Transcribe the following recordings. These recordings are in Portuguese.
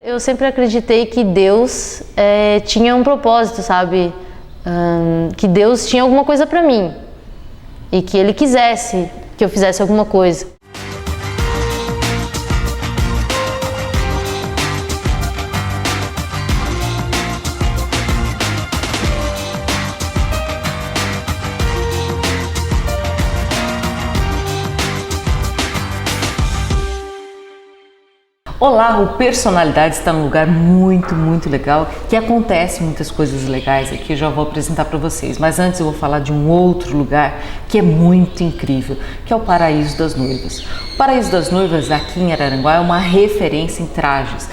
Eu sempre acreditei que Deus tinha um propósito, sabe? Que Deus tinha alguma coisa para mim e que Ele quisesse que eu fizesse alguma coisa. Olá, o Personalidade está num lugar muito legal, que acontece muitas coisas legais aqui, eu já vou apresentar para vocês. Mas antes eu vou falar de um outro lugar que é muito incrível, que é o Paraíso das Noivas. O Paraíso das Noivas aqui em Araranguá é uma referência em trajes.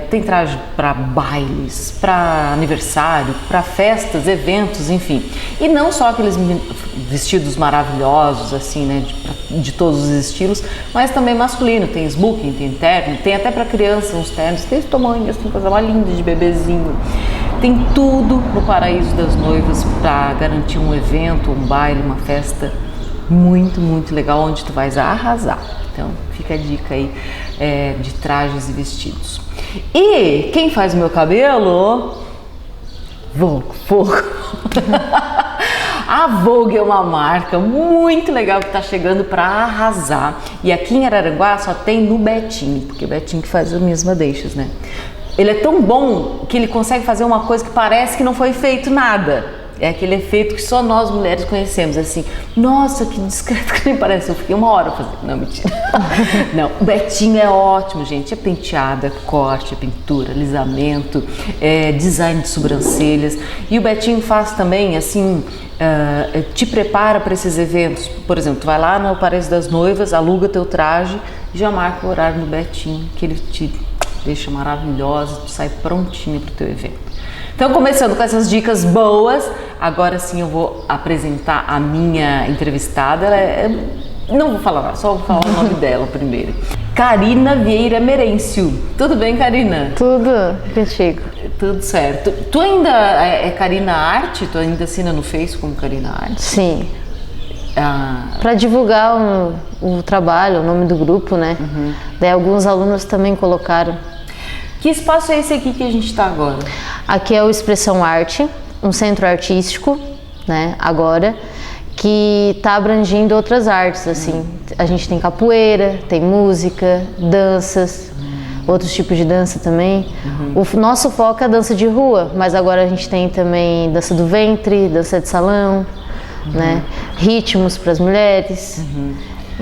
Tem traje para bailes, para aniversário, para festas, eventos, enfim. E não só aqueles vestidos maravilhosos, assim, né, de todos os estilos, mas também masculino. Tem smoking, tem terno, tem até para criança uns ternos, tem esse tamanho, assim, coisa mais linda de bebezinho. Tem tudo no Paraíso das Noivas para garantir um evento, um baile, uma festa muito legal, onde tu vais arrasar. Então fica a dica aí de trajes e vestidos. E quem faz o meu cabelo? Vogue. A Vogue é uma marca muito legal que está chegando para arrasar. E aqui em Araranguá só tem no Betinho, porque o Betinho que faz as minhas madeixas, né? Ele é tão bom que ele consegue fazer uma coisa que parece que não foi feito nada. É aquele efeito que só nós mulheres conhecemos, assim, nossa, que discreto que nem parece. Eu fiquei uma hora fazendo, não, mentira. Não, o Betinho é ótimo, gente, é penteado, é corte, é pintura, alisamento, design de sobrancelhas. E o Betinho faz também, assim, te prepara para esses eventos. Por exemplo, tu vai lá no Paraíso das Noivas, aluga teu traje e já marca o horário no Betinho, que ele te deixa maravilhosa, tu sai prontinha para o teu evento. Então, começando com essas dicas boas, agora sim eu vou apresentar a minha entrevistada. Não vou falar nada, só vou falar o nome dela primeiro. Karina Vieira Merencio. Tudo bem, Karina? Tudo contigo. Tudo certo. Tu ainda é Karina Arte? Tu ainda assina no Face como Karina Arte? Sim. Para divulgar o trabalho, o nome do grupo, né? Uhum. Daí alguns alunos também colocaram. Que espaço é esse aqui que a gente está agora? Aqui é o Expressão Arte, um centro artístico, né, agora, que está abrangindo outras artes, assim. A gente tem capoeira, tem música, danças, outros tipos de dança também. O nosso foco é a dança de rua, mas agora a gente tem também dança do ventre, dança de salão, né, ritmos para as mulheres.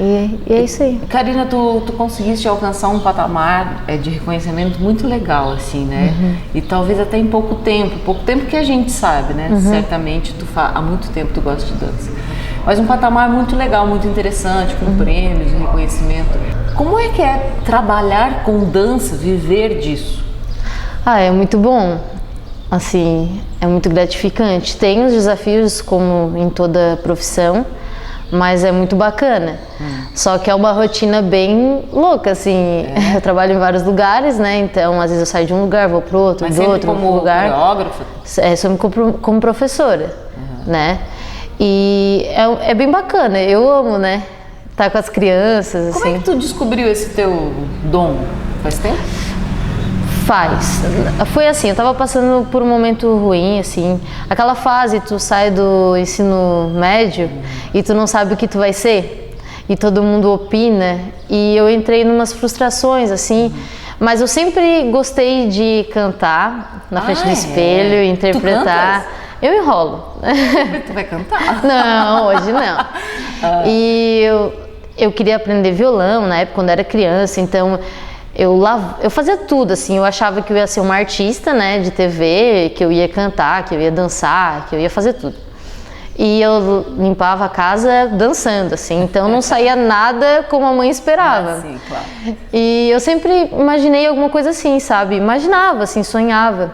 E é isso aí. Karina, tu conseguiste alcançar um patamar de reconhecimento muito legal, assim, né? E talvez até em pouco tempo que a gente sabe, né? Certamente há muito tempo tu gosta de dança. Mas um patamar muito legal, muito interessante, com prêmios, reconhecimento. Como é que é trabalhar com dança, viver disso? É muito bom. Assim, é muito gratificante. Tem os desafios, como em toda profissão, mas é muito bacana. Só que é uma rotina bem louca, assim. Eu trabalho em vários lugares, né? Então, às vezes eu saio de um lugar, vou pro outro, do outro, como lugar. Coreógrafa? Sempre como professora, né? E é bem bacana, eu amo, né? Estar com as crianças, assim. Como é que tu descobriu esse teu dom? Faz tempo? Foi assim, eu tava passando por um momento ruim, assim, aquela fase, tu sai do ensino médio e tu não sabe o que tu vai ser, e todo mundo opina, e eu entrei numas frustrações, assim, mas eu sempre gostei de cantar na frente do espelho, interpretar. Eu enrolo. Tu vai cantar? Não, hoje não. E eu queria aprender violão na época, quando era criança, então eu fazia tudo, assim, eu achava que eu ia ser uma artista, né, de TV, que eu ia cantar, que eu ia dançar, que eu ia fazer tudo. E eu limpava a casa dançando, assim, então não saía nada como a mãe esperava. Sim, claro. E eu sempre imaginei alguma coisa assim, sabe? Imaginava, assim, sonhava.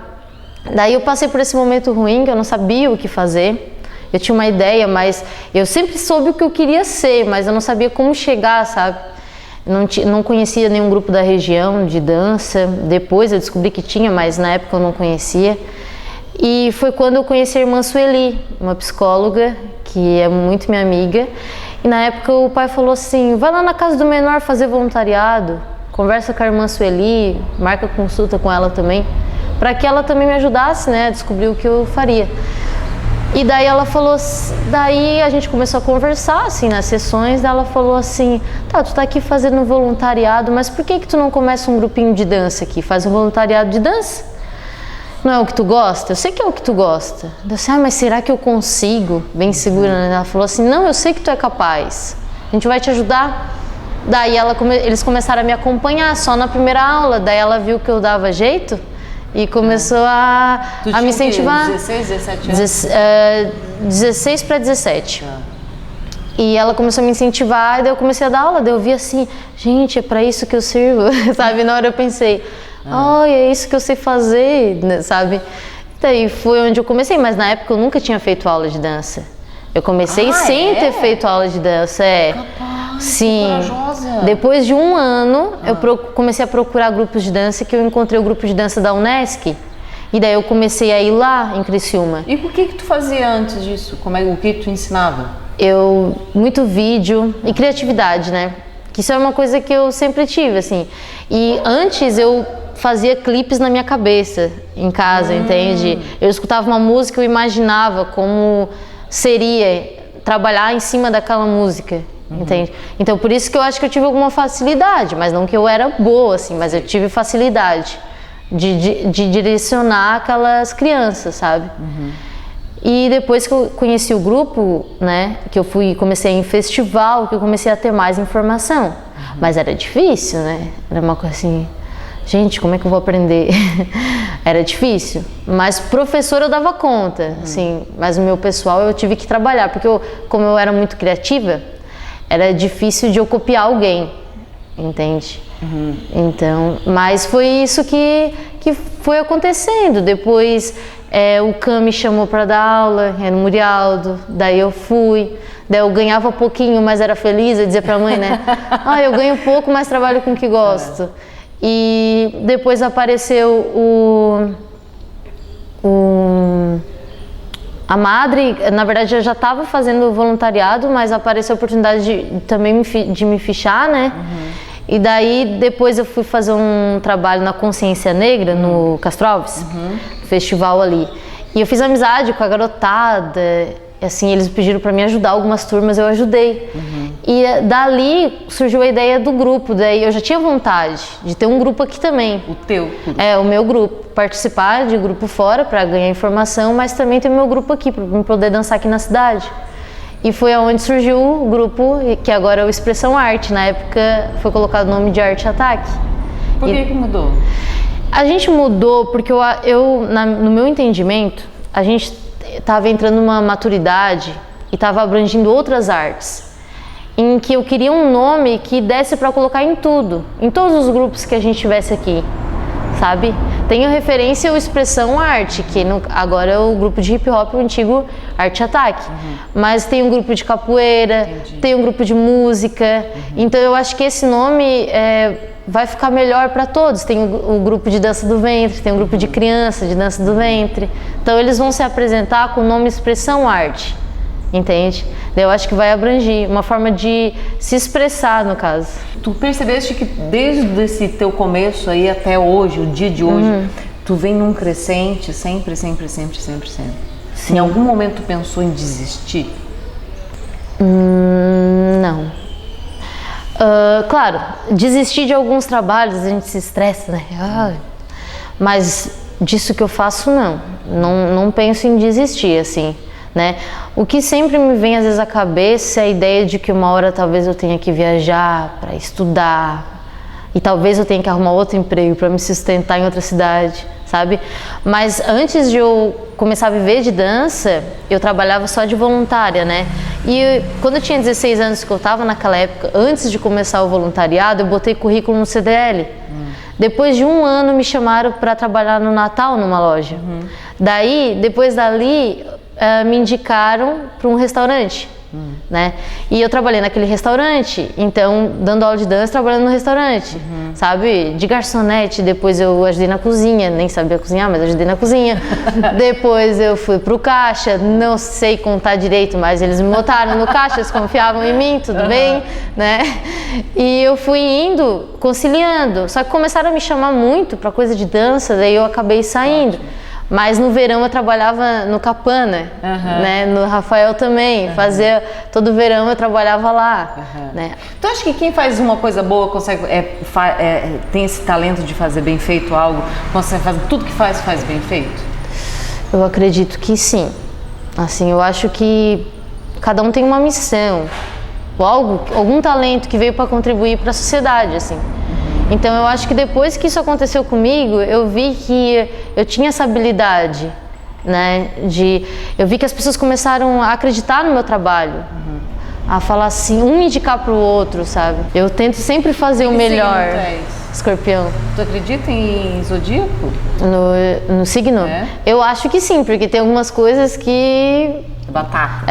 Daí eu passei por esse momento ruim, que eu não sabia o que fazer. Eu tinha uma ideia, mas eu sempre soube o que eu queria ser, mas eu não sabia como chegar, sabe? Não conhecia nenhum grupo da região de dança. Depois eu descobri que tinha, mas na época eu não conhecia. E foi quando eu conheci a irmã Sueli, uma psicóloga que é muito minha amiga. E na época o pai falou assim, vai lá na casa do menor fazer voluntariado. conversa com a irmã Sueli, marca consulta com ela também, para que ela também me ajudasse, né, a descobrir o que eu faria. E daí ela falou, daí a gente começou a conversar, assim, nas sessões, daí ela falou assim, tá, tu tá aqui fazendo um voluntariado, mas por que tu não começa um grupinho de dança aqui? Faz um voluntariado de dança? Não é o que tu gosta? Eu sei que é o que tu gosta. Eu disse, mas será que eu consigo? Bem segura, né? Ela falou assim, não, eu sei que tu é capaz, a gente vai te ajudar. Daí eles começaram a me acompanhar só na primeira aula, daí ela viu que eu dava jeito, e começou a me incentivar. 16, 17 anos? 16 para 17. E ela começou a me incentivar, e daí eu comecei a dar aula, daí eu vi assim, gente, é para isso que eu sirvo, sabe? Na hora eu pensei, é isso que eu sei fazer, né? Sabe? Daí foi onde eu comecei, mas na época eu nunca tinha feito aula de dança. Eu comecei sem ter feito aula de dança, Capaz, sim. Corajosa. Depois de um ano, eu comecei a procurar grupos de dança, que eu encontrei o grupo de dança da Unesc. E daí eu comecei a ir lá em Criciúma. E o que tu fazia antes disso? O que tu ensinava? Muito vídeo e criatividade, né? Que isso é uma coisa que eu sempre tive, assim. E antes eu fazia clipes na minha cabeça, em casa, entende? Eu escutava uma música, eu imaginava como seria trabalhar em cima daquela música, entende? Então, por isso que eu acho que eu tive alguma facilidade, mas não que eu era boa, assim, mas eu tive facilidade de direcionar aquelas crianças, sabe? E depois que eu conheci o grupo, né, que eu comecei a ir em festival, que eu comecei a ter mais informação, mas era difícil, né? Era uma coisa assim, gente, como é que eu vou aprender? Era difícil, mas professor eu dava conta, assim, mas o meu pessoal eu tive que trabalhar, porque como eu era muito criativa, era difícil de eu copiar alguém, entende? Então, mas foi isso que foi acontecendo. Depois o Cam me chamou para dar aula, era no Murialdo, daí eu fui, daí eu ganhava pouquinho, mas era feliz, eu dizia pra mãe, né? Eu ganho pouco, mas trabalho com o que gosto. E depois apareceu a Madre, na verdade eu já estava fazendo voluntariado, mas apareceu a oportunidade de me fichar, né? E daí depois eu fui fazer um trabalho na Consciência Negra, no Castro Alves, festival ali. E eu fiz amizade com a garotada, assim, eles pediram para me ajudar algumas turmas, eu ajudei. E dali surgiu a ideia do grupo, daí eu já tinha vontade de ter um grupo aqui também. O teu grupo? O meu grupo, participar de grupo fora para ganhar informação, mas também ter o meu grupo aqui, para poder dançar aqui na cidade. E foi onde surgiu o grupo, que agora é o Expressão Arte. Na época foi colocado o nome de Arte Ataque. Por que mudou? A gente mudou porque no meu entendimento, a gente estava entrando numa maturidade e estava abrangindo outras artes, em que eu queria um nome que desse para colocar em tudo, em todos os grupos que a gente tivesse aqui, sabe? Tenho referência ao Expressão Arte, que agora é o grupo de hip hop, o antigo Arte Ataque. Mas tem um grupo de capoeira, tem um grupo de música. Então eu acho que esse nome vai ficar melhor para todos. Tem o grupo de dança do ventre, tem um grupo de criança de dança do ventre. Então eles vão se apresentar com o nome Expressão Arte, entende? Eu acho que vai abranger uma forma de se expressar, no caso. Tu percebeste que desde esse teu começo aí até hoje, o dia de hoje, tu vem num crescente sempre. Sim. Em algum momento tu pensou em desistir? Não. Claro, desistir de alguns trabalhos, a gente se estressa, né? Mas disso que eu faço, não penso em desistir, assim, né? O que sempre me vem às vezes à cabeça é a ideia de que uma hora talvez eu tenha que viajar para estudar e talvez eu tenha que arrumar outro emprego para me sustentar em outra cidade, sabe? Mas antes de eu começar a viver de dança, eu trabalhava só de voluntária, né? E quando eu tinha 16 anos, que eu estava naquela época, antes de começar o voluntariado, eu botei currículo no CDL. Depois de um ano me chamaram para trabalhar no Natal numa loja. Daí, depois dali, me indicaram para um restaurante. né? E eu trabalhei naquele restaurante, então dando aula de dança, trabalhando no restaurante, sabe? De garçonete, depois eu ajudei na cozinha, nem sabia cozinhar, mas ajudei na cozinha. Depois eu fui pro caixa, não sei contar direito, mas eles me botaram no caixa, eles confiavam em mim, tudo bem, né? E eu fui indo, conciliando, só que começaram a me chamar muito pra coisa de dança, daí eu acabei saindo. Mas no verão eu trabalhava no Capana, né? No Rafael também, fazia todo verão eu trabalhava lá, né? Tu acha que quem faz uma coisa boa consegue tem esse talento de fazer bem feito algo, consegue fazer tudo que faz bem feito? Eu acredito que sim. Assim, eu acho que cada um tem uma missão, ou algum talento que veio para contribuir para a sociedade, assim. Então eu acho que depois que isso aconteceu comigo, eu vi que eu tinha essa habilidade, né? Eu vi que as pessoas começaram a acreditar no meu trabalho, a falar assim, um indicar pro outro, sabe? Eu tento sempre fazer o melhor. Escorpião. Tu acredita em zodíaco? No signo? É? Eu acho que sim, porque tem algumas coisas que... Batata.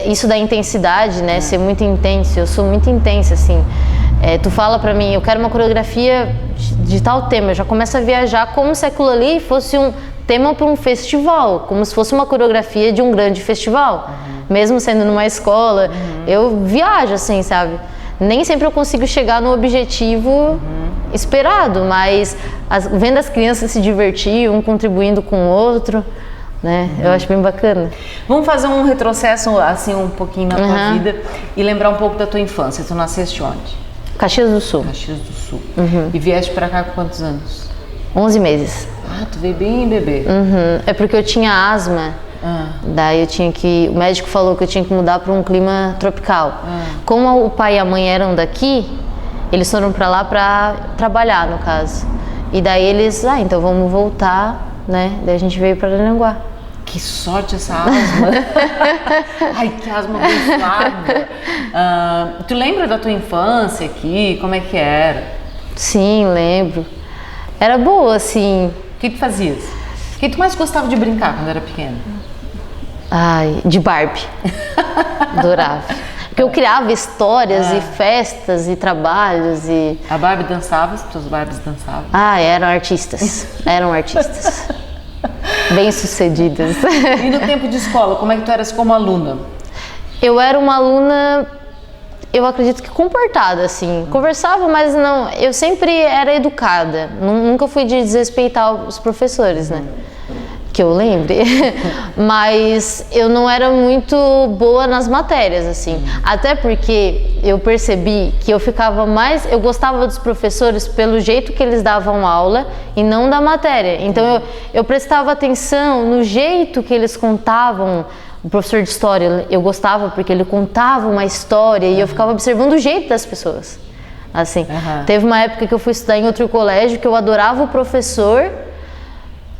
Isso da intensidade, né? Ser muito intenso. Eu sou muito intensa, assim. Tu fala pra mim, eu quero uma coreografia de tal tema, eu já começo a viajar como se aquilo ali fosse um tema para um festival, como se fosse uma coreografia de um grande festival, mesmo sendo numa escola, eu viajo assim, sabe? Nem sempre eu consigo chegar no objetivo esperado, mas vendo as crianças se divertir, um contribuindo com o outro, né? Eu acho bem bacana. Vamos fazer um retrocesso assim um pouquinho na tua vida e lembrar um pouco da tua infância. Tu nasceste onde? Caxias do Sul. Caxias do Sul. E vieste pra cá com quantos anos? 11 meses. Ah, tu veio bem bebê. É porque eu tinha asma. Daí o médico falou que eu tinha que mudar para um clima tropical. Como o pai e a mãe eram daqui, eles foram para lá para trabalhar, no caso. E daí eles, então vamos voltar, né? Daí a gente veio para Araranguá. Que sorte essa asma! Ai, que asma abençoada! Tu lembra da tua infância aqui? Como é que era? Sim, lembro. Era boa, assim. O que tu fazias? O que tu mais gostava de brincar quando era pequena? Ai, de Barbie. Adorava. Porque eu criava histórias e festas e trabalhos e... A Barbie dançava? As tuas Barbies dançavam? Eram artistas. Eram artistas. Bem-sucedidas. E no tempo de escola, como é que tu eras como aluna? Eu era uma aluna, eu acredito que comportada, assim. Conversava, mas não... Eu sempre era educada. Nunca fui de desrespeitar os professores, né? Que eu lembre. Mas eu não era muito boa nas matérias, assim. Até porque eu percebi que eu ficava mais... Eu gostava dos professores pelo jeito que eles davam aula e não da matéria. Então eu prestava atenção no jeito que eles contavam. O professor de história, eu gostava porque ele contava uma história e eu ficava observando o jeito das pessoas. Assim, teve uma época que eu fui estudar em outro colégio que eu adorava o professor,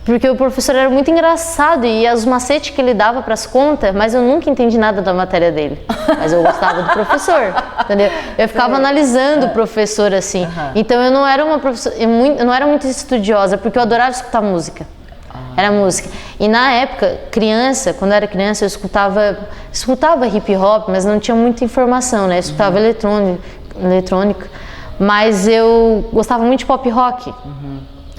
porque o professor era muito engraçado e os macetes que ele dava para as contas, mas eu nunca entendi nada da matéria dele. Mas eu gostava do professor, entendeu? Eu ficava analisando o professor assim. Então eu não era uma professora, eu não era muito estudiosa, porque eu adorava escutar música. Era música. E na época, quando eu era criança, eu escutava hip hop, mas não tinha muita informação, né? Eu escutava eletrônica, mas eu gostava muito de pop rock.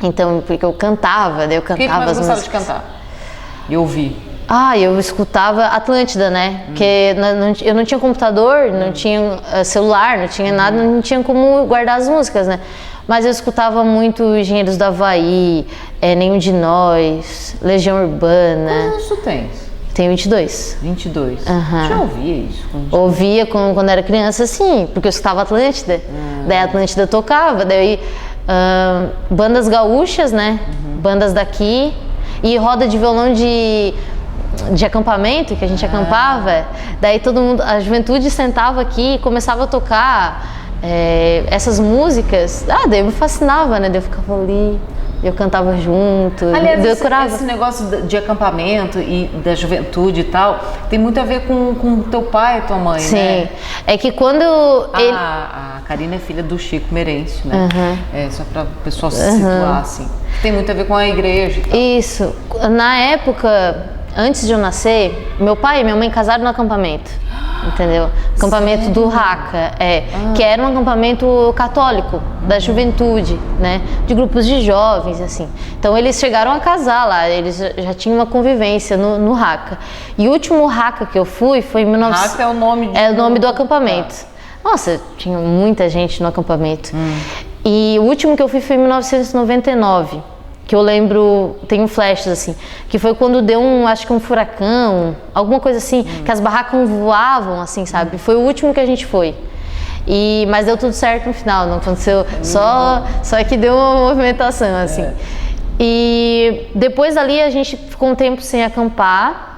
Então, porque eu cantava, daí eu cantava as músicas. O que você gostava de cantar? E ouvir? Eu escutava Atlântida, né? Porque eu não tinha computador, não tinha celular, não tinha nada, não tinha como guardar as músicas, né? Mas eu escutava muito Engenheiros do Havaí, Nenhum de Nós, Legião Urbana. Quantos anos tu tens? Tenho 22. 22? Já ouvia isso? Ouvia quando era criança, sim, porque eu escutava Atlântida. Daí a Atlântida tocava, daí bandas gaúchas, né? Bandas daqui e roda de violão de acampamento, que a gente acampava. Daí todo mundo, a juventude sentava aqui e começava a tocar essas músicas. Daí me fascinava, né? Daí eu ficava ali, eu cantava junto. Aliás, decorava. Esse negócio de acampamento e da juventude e tal tem muito a ver com teu pai e tua mãe, Sim. né? É que quando A Karina é filha do Chico Merencio, né? Só para o pessoal se situar, assim. Tem muito a ver com a igreja e tal. Isso. Na época, antes de eu nascer, meu pai e minha mãe casaram no acampamento. entendeu? Acampamento do Raca, que era um acampamento católico, da juventude, né? De grupos de jovens, assim. Então eles chegaram a casar lá, eles já tinham uma convivência no Raca. E o último Raca que eu fui foi em 1900... Raca é o nome É o nome do acampamento. Nossa, tinha muita gente no acampamento. E o último que eu fui foi em 1999. Que eu lembro, tenho flashes assim, que foi quando deu acho que um furacão, alguma coisa assim, que as barracas voavam assim, sabe? Foi o último que a gente foi. Mas deu tudo certo no final, não aconteceu, só que deu uma movimentação assim. E depois dali a gente ficou um tempo sem acampar.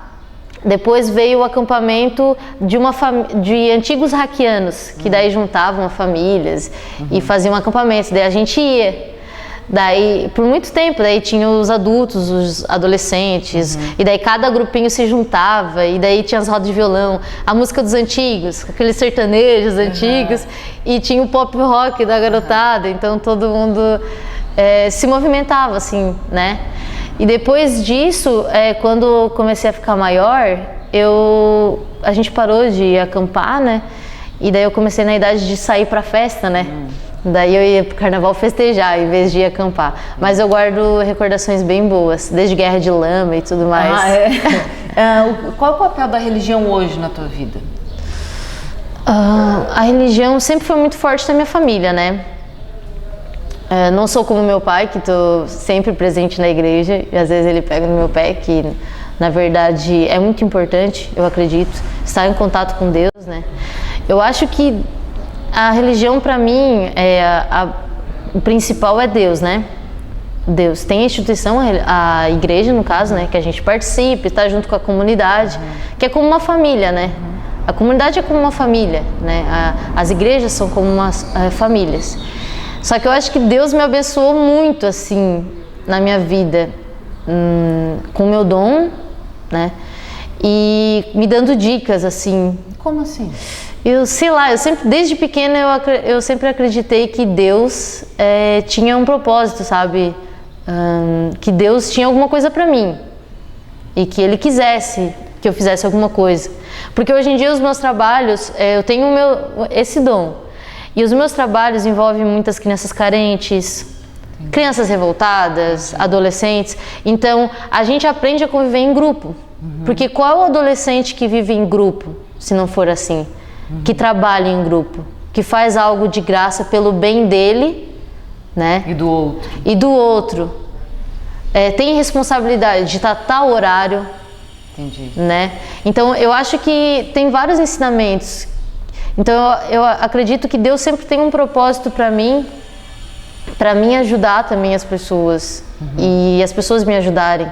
Depois veio o acampamento de antigos raquianos, que daí juntavam famílias e faziam acampamentos, daí a gente ia. Daí, por muito tempo, daí tinha os adultos, os adolescentes, e daí cada grupinho se juntava, e daí tinha as rodas de violão, a música dos antigos, aqueles sertanejos antigos, e tinha o pop rock da garotada, então todo mundo se movimentava, assim, né? E depois disso, quando eu comecei a ficar maior, a gente parou de acampar, né? E daí eu comecei na idade de sair pra festa, né? Daí eu ia pro carnaval festejar em vez de ir acampar. Mas eu guardo recordações bem boas, desde guerra de lama e tudo mais. Qual é o papel da religião hoje na tua vida? A religião sempre foi muito forte na minha família, né? Não sou como meu pai, que tô sempre presente na igreja, e às vezes ele pega no meu pé, que na verdade é muito importante, eu acredito, estar em contato com Deus, né? Eu acho que a religião, para mim, o principal é Deus, né? Deus. Tem a instituição, a igreja, no caso, né? Que a gente participa, está junto com a comunidade, que é como uma família, né? A comunidade é como uma família, né? As igrejas são como umas famílias. Só que eu acho que Deus me abençoou muito, assim, na minha vida, com o meu dom, né? E me dando dicas, assim. Como assim? Eu sei lá, desde pequena eu sempre acreditei que Deus tinha um propósito, sabe? Que Deus tinha alguma coisa pra mim e que Ele quisesse que eu fizesse alguma coisa. Porque hoje em dia os meus trabalhos, eu tenho esse dom, e os meus trabalhos envolvem muitas crianças carentes, crianças revoltadas, adolescentes. Então a gente aprende a conviver em grupo, porque qual é o adolescente que vive em grupo, se não for assim? Que trabalha em grupo, que faz algo de graça pelo bem dele, né? E do outro. Tem responsabilidade de estar tal horário. Entendi. Né? Então eu acho que tem vários ensinamentos. Então eu acredito que Deus sempre tem um propósito para mim ajudar também as pessoas, e as pessoas me ajudarem.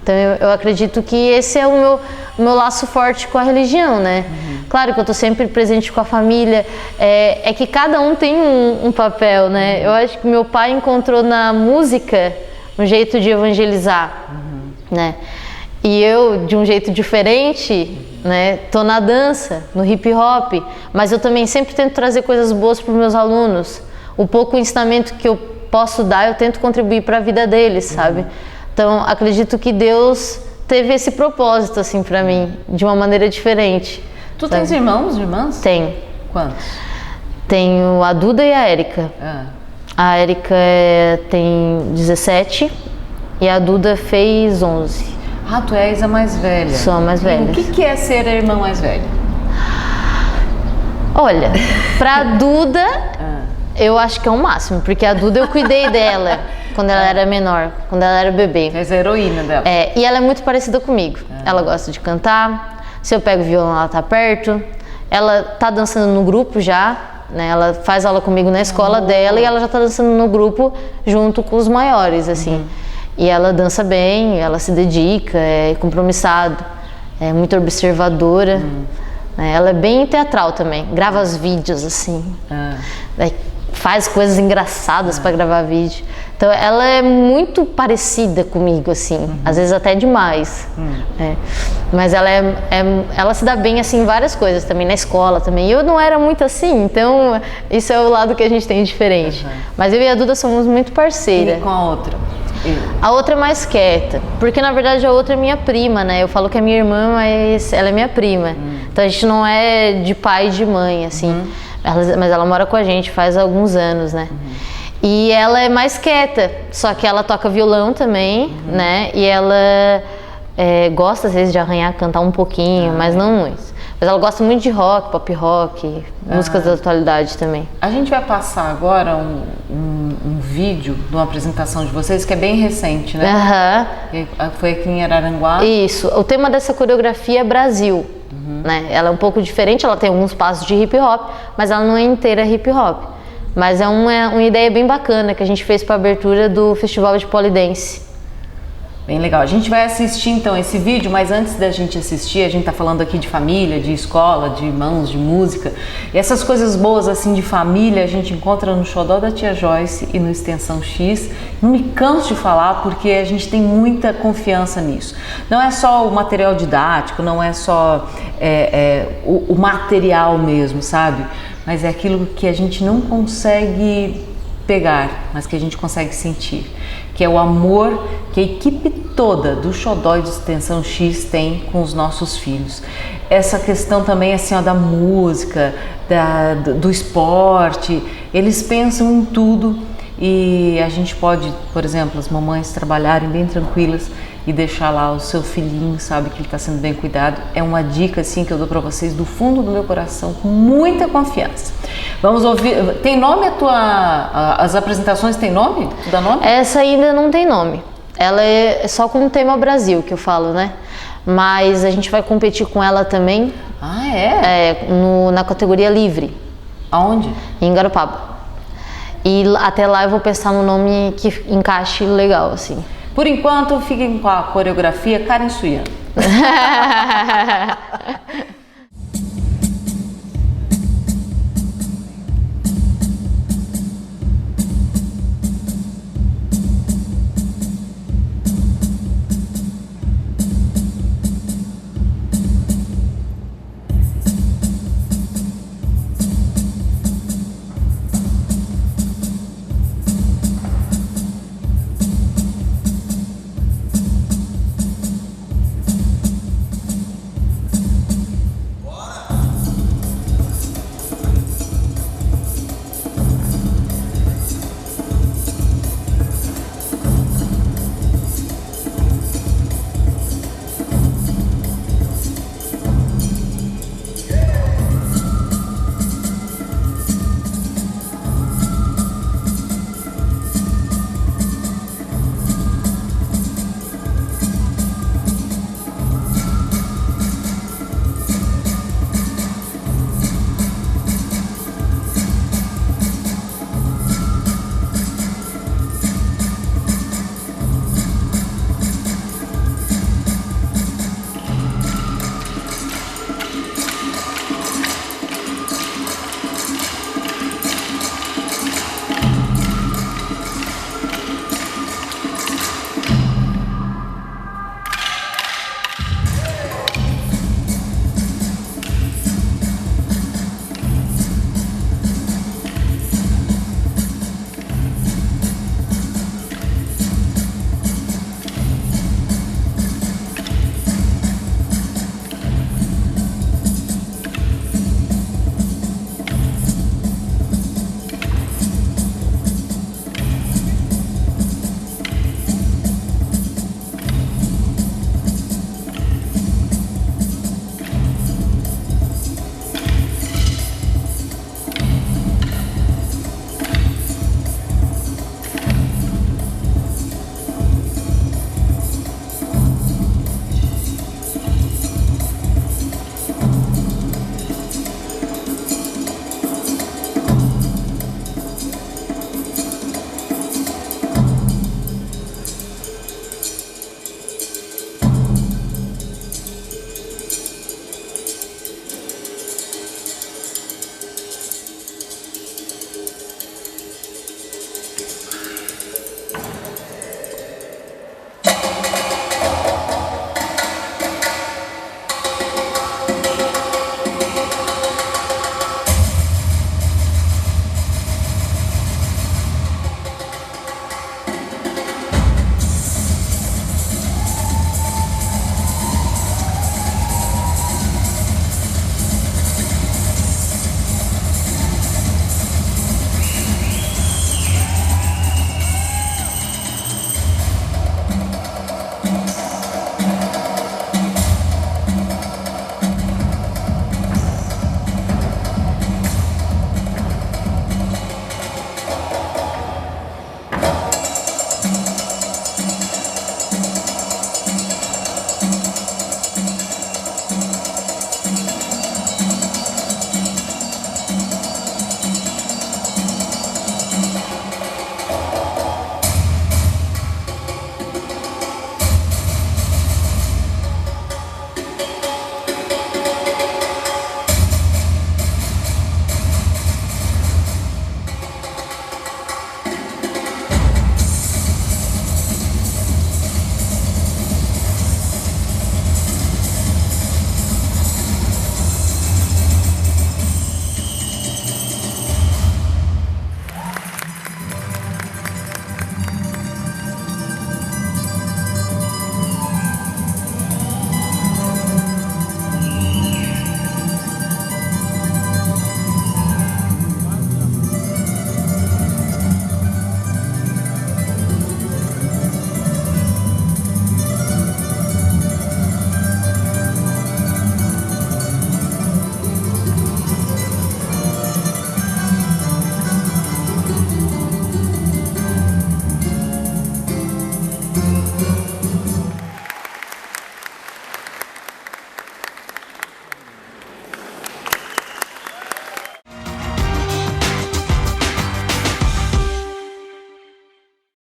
Então eu acredito que esse é o meu laço forte com a religião, né? Claro que eu tô sempre presente com a família, é que cada um tem um papel, né? Eu acho que meu pai encontrou na música um jeito de evangelizar, né? E eu, de um jeito diferente, né, tô na dança, no hip hop, mas eu também sempre tento trazer coisas boas para os meus alunos. O pouco ensinamento que eu posso dar, eu tento contribuir para a vida deles, sabe? Então, acredito que Deus teve esse propósito, assim, para mim, de uma maneira diferente. Tu tens irmãos, irmãs? Tenho. Quantos? Tenho a Duda e a Érica. A Érica tem 17 e a Duda fez 11. Ah, tu és a mais velha. Sou a mais velha. E o que é ser a irmã mais velha? Olha, pra Duda, eu acho que é o máximo, porque a Duda eu cuidei dela quando ela era menor, quando ela era bebê. Tu és a heroína dela. E ela é muito parecida comigo. Ela gosta de cantar, se eu pego o violão ela tá perto, ela tá dançando no grupo já, né? Ela faz aula comigo na escola dela e ela já tá dançando no grupo junto com os maiores, assim. E ela dança bem, ela se dedica, é compromissada, é muito observadora. Ela é bem teatral também, grava os vídeos assim, faz coisas engraçadas para gravar vídeo. Então ela é muito parecida comigo, assim, às vezes até demais. Mas ela se dá bem assim em várias coisas também, na escola também. Eu não era muito assim, então isso é o lado que a gente tem diferente. Mas eu e a Duda somos muito parceiras. E com a outra? A outra é mais quieta, porque na verdade a outra é minha prima, né? Eu falo que é minha irmã, mas ela é minha prima. Então a gente não é de pai e de mãe, assim. Mas ela mora com a gente faz alguns anos, né? E ela é mais quieta, só que ela toca violão também, né? E ela gosta às vezes de arranhar, cantar um pouquinho, mas não muito. Mas ela gosta muito de rock, pop rock, músicas da atualidade também. A gente vai passar agora um vídeo de uma apresentação de vocês que é bem recente, né? Foi aqui em Araranguá. Isso. O tema dessa coreografia é Brasil, né? Ela é um pouco diferente, ela tem alguns passos de hip hop, mas ela não é inteira hip hop. Mas é uma ideia bem bacana que a gente fez para a abertura do Festival de Polidense. Bem legal. A gente vai assistir então esse vídeo, mas antes da gente assistir, a gente tá falando aqui de família, de escola, de irmãos, de música. E essas coisas boas assim de família a gente encontra no Xodó da Tia Joyce e no Extensão X. Não me canso de falar porque a gente tem muita confiança nisso. Não é só o material didático, não é só o material mesmo, sabe? Mas é aquilo que a gente não consegue pegar, mas que a gente consegue sentir, que é o amor que a equipe toda do Xodó e de Extensão X tem com os nossos filhos. Essa questão também assim, ó, da música, do esporte, eles pensam em tudo e a gente pode, por exemplo, as mamães trabalharem bem tranquilas e deixar lá o seu filhinho, sabe, que ele está sendo bem cuidado. É uma dica assim que eu dou para vocês do fundo do meu coração, com muita confiança. Vamos ouvir. Tem nome as apresentações têm nome? Dá nome? Essa ainda não tem nome. Ela é só com o tema Brasil que eu falo, né? Mas a gente vai competir com ela também. Ah, é? Na categoria livre. Aonde? Em Garopaba. E até lá eu vou pensar no nome que encaixe legal, assim. Por enquanto, fiquem com a coreografia Karen Suyan.